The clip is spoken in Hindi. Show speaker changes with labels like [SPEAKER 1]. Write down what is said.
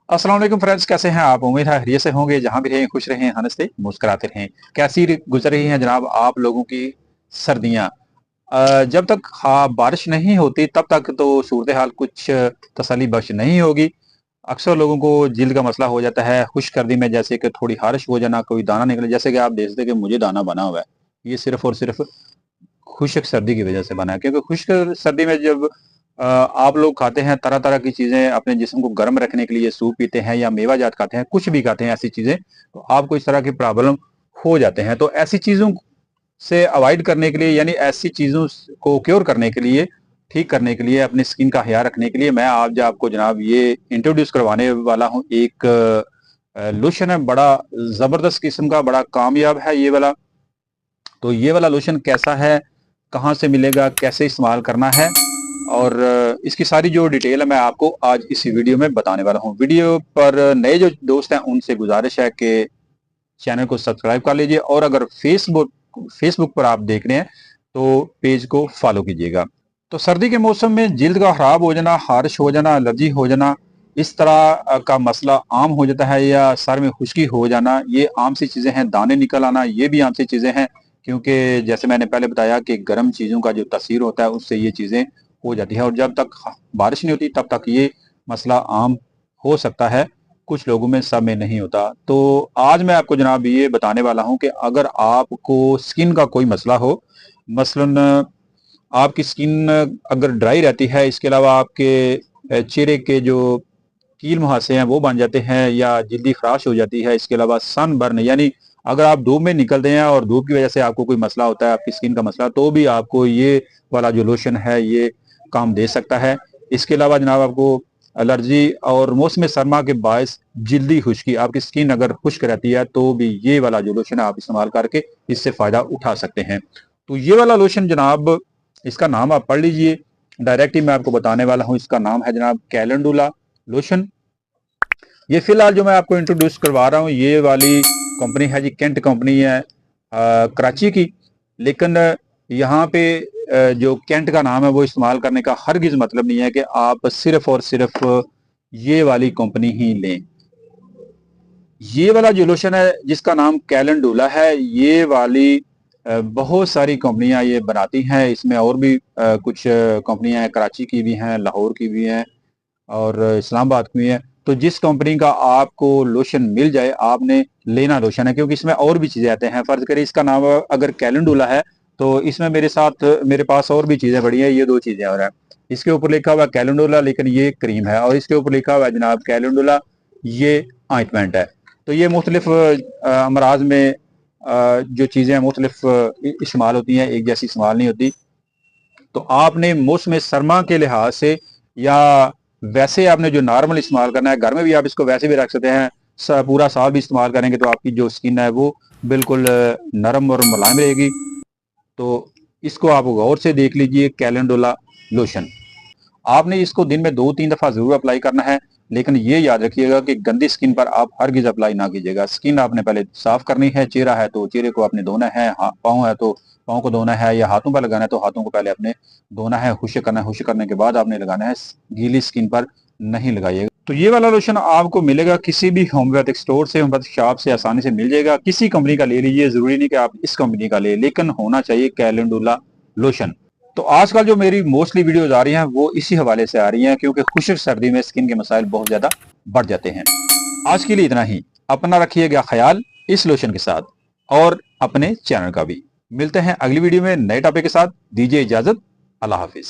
[SPEAKER 1] अस्सलाम वालेकुम फ्रेंड्स, कैसे हैं आप? उम्मीद है खैरियत से होंगे। जहां भी रहें खुश रहें, हंसते मुस्कुराते रहें। कैसी गुजर रही हैं जनाब आप लोगों की सर्दियां? जब तक बारिश नहीं होती तब तक तो सूरत हाल कुछ तसल्ली बख्श नहीं होगी। अक्सर लोगों को जिल्द का मसला हो जाता है खुश्क सर्दी में, जैसे कि थोड़ी बारिश हो जाना, कोई दाना निकले। जैसे कि आप देखते कि मुझे दाना बना हुआ है, ये सिर्फ और सिर्फ खुश्क सर्दी की वजह से बना है। क्योंकि खुश्क सर्दी में जब आप लोग खाते हैं तरह तरह की चीजें, अपने जिस्म को गर्म रखने के लिए सूप पीते हैं या मेवा जात खाते हैं, कुछ भी खाते हैं ऐसी चीजें, तो आपको इस तरह की प्रॉब्लम हो जाते हैं। तो ऐसी चीजों से अवॉइड करने के लिए, यानी ऐसी चीजों को क्योर करने के लिए, ठीक करने के लिए, अपनी स्किन का ख्याल रखने के लिए मैं आज आपको जनाब ये इंट्रोड्यूस करवाने वाला हूँ। एक लोशन है, बड़ा जबरदस्त किस्म का, बड़ा कामयाब है ये वाला। तो ये वाला लोशन कैसा है, कहाँ से मिलेगा, कैसे इस्तेमाल करना है, और इसकी सारी जो डिटेल है मैं आपको आज इस वीडियो में बताने वाला हूँ। वीडियो पर नए जो दोस्त हैं उनसे गुजारिश है कि चैनल को सब्सक्राइब कर लीजिए, और अगर फेसबुक पर आप देख रहे हैं तो पेज को फॉलो कीजिएगा। तो सर्दी के मौसम में जिल्द का खराब हो जाना, हारिश हो जाना, एलर्जी हो जाना, इस तरह का मसला आम हो जाता है, या सर में खुश्की हो जाना, ये आम सी चीजें हैं। दाने निकल आना, ये भी आम सी चीजें हैं। क्योंकि जैसे मैंने पहले बताया कि गर्म चीजों का जो तासीर होता है उससे ये चीजें हो जाती है, और जब तक बारिश नहीं होती तब तक ये मसला आम हो सकता है, कुछ लोगों में, सब में नहीं होता। तो आज मैं आपको जनाब ये बताने वाला हूं कि अगर आपको स्किन का कोई मसला हो, मसलन आपकी स्किन अगर ड्राई रहती है, इसके अलावा आपके चेहरे के जो कील मुहासे हैं वो बन जाते हैं, या जल्दी खराश हो जाती है, इसके अलावा सन बर्न, यानी अगर आप धूप में निकलते हैं और धूप की वजह से आपको कोई मसला होता है, आपकी स्किन का मसला, तो भी आपको ये वाला जो लोशन है ये काम दे सकता है। इसके अलावा जनाब आपको एलर्जी और मौसम सरमा के बायस जल्दी खुश्की, आपकी स्किन अगर खुश्क रहती है, तो भी ये वाला जो लोशन है आप इस्तेमाल करके इससे फायदा उठा सकते हैं। तो ये वाला लोशन जनाब, इसका नाम आप पढ़ लीजिए, डायरेक्ट ही मैं आपको बताने वाला हूँ। इसका नाम है जनाब कैलेंडुला लोशन। ये फिलहाल जो मैं आपको इंट्रोड्यूस करवा रहा हूँ, ये वाली कंपनी है जी, केंट कंपनी है, कराची की। लेकिन यहाँ पे जो केंट का नाम है वो इस्तेमाल करने का हरगिज मतलब नहीं है कि आप सिर्फ और सिर्फ ये वाली कंपनी ही लें। ये वाला जो लोशन है जिसका नाम कैलेंडुला है, ये वाली बहुत सारी कंपनियां ये बनाती हैं। इसमें और भी कुछ कंपनियां हैं, कराची की भी हैं, लाहौर की भी हैं, और इस्लामाबाद की भी है। तो जिस कंपनी का आपको लोशन मिल जाए, आपने लेना लोशन है, क्योंकि इसमें और भी चीजें आते हैं। फर्ज करिए इसका नाम अगर कैलेंडुला है, तो इसमें मेरे पास और भी चीजें बड़ी हैं, ये दो चीजें और हैं। इसके ऊपर लिखा हुआ है कैलेंडुला, लेकिन ये क्रीम है, और इसके ऊपर लिखा हुआ है जनाब कैलेंडुला, ये ऑइंटमेंट है। तो ये मुख्तलिफ अमराज में जो चीजें मुख्तलिफ इस्तेमाल होती हैं, एक जैसी इस्तेमाल नहीं होती। तो आपने मौसम सरमा के लिहाज से, या वैसे आपने जो नॉर्मल इस्तेमाल करना है, घर में भी आप इसको वैसे भी रख सकते हैं, पूरा साल भी इस्तेमाल करेंगे तो आपकी जो स्किन है वो बिल्कुल नरम और मुलायम रहेगी। तो इसको आप गौर से देख लीजिए, कैलेंडुला लोशन। आपने इसको दिन में 2-3 दफा जरूर अप्लाई करना है, लेकिन ये याद रखिएगा कि गंदी स्किन पर आप हरगिज अप्लाई ना कीजिएगा। स्किन आपने पहले साफ करनी है, चेहरा है तो चेहरे को आपने धोना है, पाँव है तो पाँव को धोना है, या हाथों पर लगाना है तो हाथों को पहले आपने धोना है, खुश्क करना है, खुश्क करने के बाद आपने लगाना है, गीली स्किन पर नहीं लगाइएगा। तो ये वाला लोशन आपको मिलेगा किसी भी होम्योपैथिक स्टोर से, होम्योपैथिक शॉप से आसानी से मिल जाएगा। किसी कंपनी का ले लीजिए, जरूरी नहीं कि आप इस कंपनी का ले, लेकिन होना चाहिए कैलेंडुला लोशन। तो आजकल जो मेरी मोस्टली वीडियोज आ रही हैं वो इसी हवाले से आ रही हैं, क्योंकि खुश्क सर्दी में स्किन के मसाइल बहुत ज्यादा बढ़ जाते हैं। आज के लिए इतना ही। अपना रखिएगा ख्याल इस लोशन के साथ, और अपने चैनल का भी। मिलते हैं अगली वीडियो में नए टॉपिक के साथ। दीजिए इजाजत। अल्लाह हाफिज।